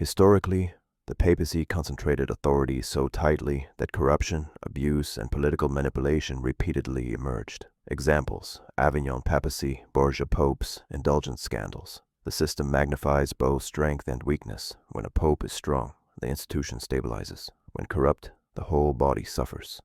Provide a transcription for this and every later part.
Historically, the papacy concentrated authority so tightly that corruption, abuse, and political manipulation repeatedly emerged. Examples: Avignon papacy, Borgia popes, indulgence scandals. The system magnifies both strength and weakness. When a pope is strong, the institution stabilizes. When corrupt, the whole body suffers.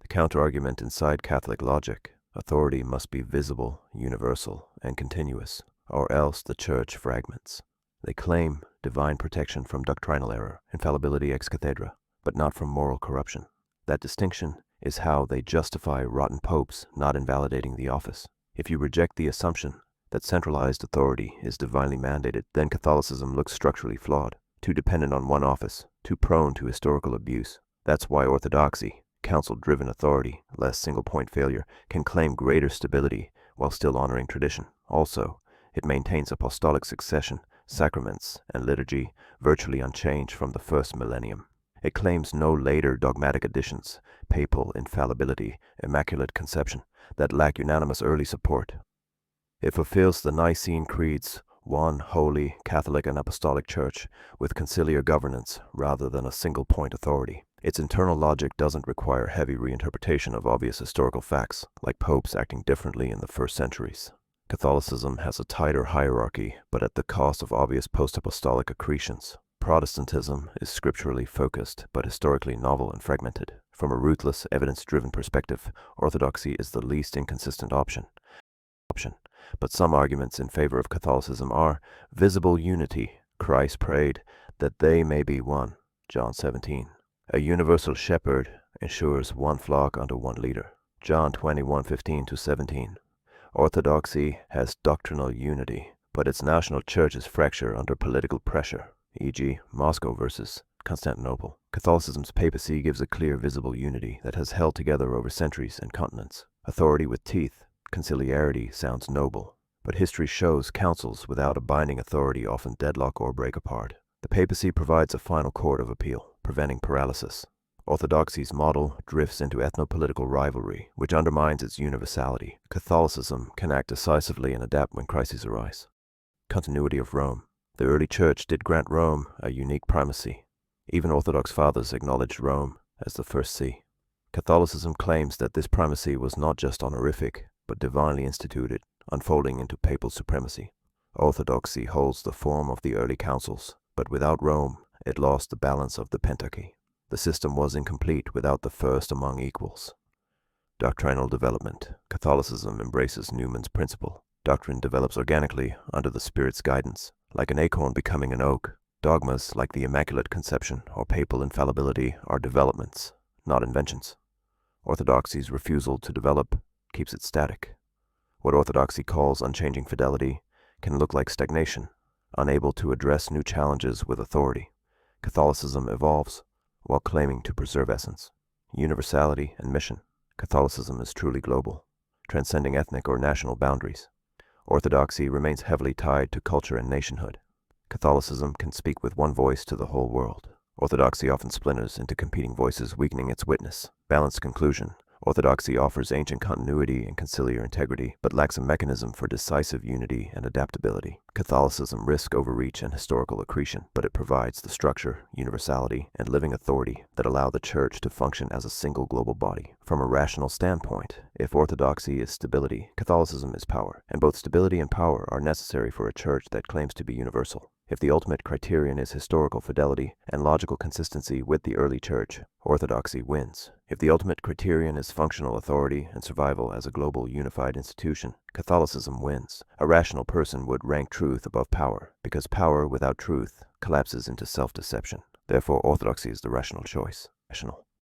The counterargument inside Catholic logic: authority must be visible, universal, and continuous, or else the Church fragments. They claim divine protection from doctrinal error, infallibility ex cathedra, but not from moral corruption. That distinction is how they justify rotten popes not invalidating the office. If you reject the assumption that centralized authority is divinely mandated, then Catholicism looks structurally flawed, too dependent on one office, too prone to historical abuse. That's why Orthodoxy, council-driven authority, less single-point failure, can claim greater stability while still honoring tradition. Also, it maintains apostolic succession, sacraments, and liturgy virtually unchanged from the first millennium. It claims no later dogmatic additions, papal infallibility, immaculate conception, that lack unanimous early support. It fulfills the Nicene Creed's one holy Catholic and Apostolic Church with conciliar governance rather than a single-point authority. Its internal logic doesn't require heavy reinterpretation of obvious historical facts, like popes acting differently in the first centuries. Catholicism has a tighter hierarchy, but at the cost of obvious post-apostolic accretions. Protestantism is scripturally focused, but historically novel and fragmented. From a ruthless, evidence-driven perspective, Orthodoxy is the least inconsistent option. But some arguments in favor of Catholicism are visible unity. Christ prayed that they may be one, John 17. A universal shepherd ensures one flock under one leader, John 21:15-17. Orthodoxy has doctrinal unity, but its national churches fracture under political pressure, e.g. Moscow versus Constantinople. Catholicism's papacy gives a clear visible unity that has held together over centuries and continents. Authority with teeth, conciliarity sounds noble, but history shows councils without a binding authority often deadlock or break apart. The papacy provides a final court of appeal, preventing paralysis. Orthodoxy's model drifts into ethno-political rivalry, which undermines its universality. Catholicism can act decisively and adapt when crises arise. Continuity of Rome. The early church did grant Rome a unique primacy. Even Orthodox fathers acknowledged Rome as the first see. Catholicism claims that this primacy was not just honorific, but divinely instituted, unfolding into papal supremacy. Orthodoxy holds the form of the early councils, but without Rome, it lost the balance of the Pentarchy. The system was incomplete without the first among equals. Doctrinal development. Catholicism embraces Newman's principle. Doctrine develops organically under the Spirit's guidance, like an acorn becoming an oak. Dogmas like the Immaculate Conception or papal infallibility are developments, not inventions. Orthodoxy's refusal to develop keeps it static. What Orthodoxy calls unchanging fidelity can look like stagnation, unable to address new challenges with authority. Catholicism evolves while claiming to preserve essence, universality, and mission. Catholicism is truly global, transcending ethnic or national boundaries. Orthodoxy remains heavily tied to culture and nationhood. Catholicism can speak with one voice to the whole world. Orthodoxy often splinters into competing voices, weakening its witness. Balanced conclusion. Orthodoxy offers ancient continuity and conciliar integrity, but lacks a mechanism for decisive unity and adaptability. Catholicism risks overreach and historical accretion, but it provides the structure, universality, and living authority that allow the Church to function as a single global body. From a rational standpoint, if Orthodoxy is stability, Catholicism is power, and both stability and power are necessary for a Church that claims to be universal. If the ultimate criterion is historical fidelity and logical consistency with the early Church, Orthodoxy wins. If the ultimate criterion is functional authority and survival as a global unified institution, Catholicism wins. A rational person would rank truth above power, because power without truth collapses into self-deception. Therefore, Orthodoxy is the rational choice. Rational.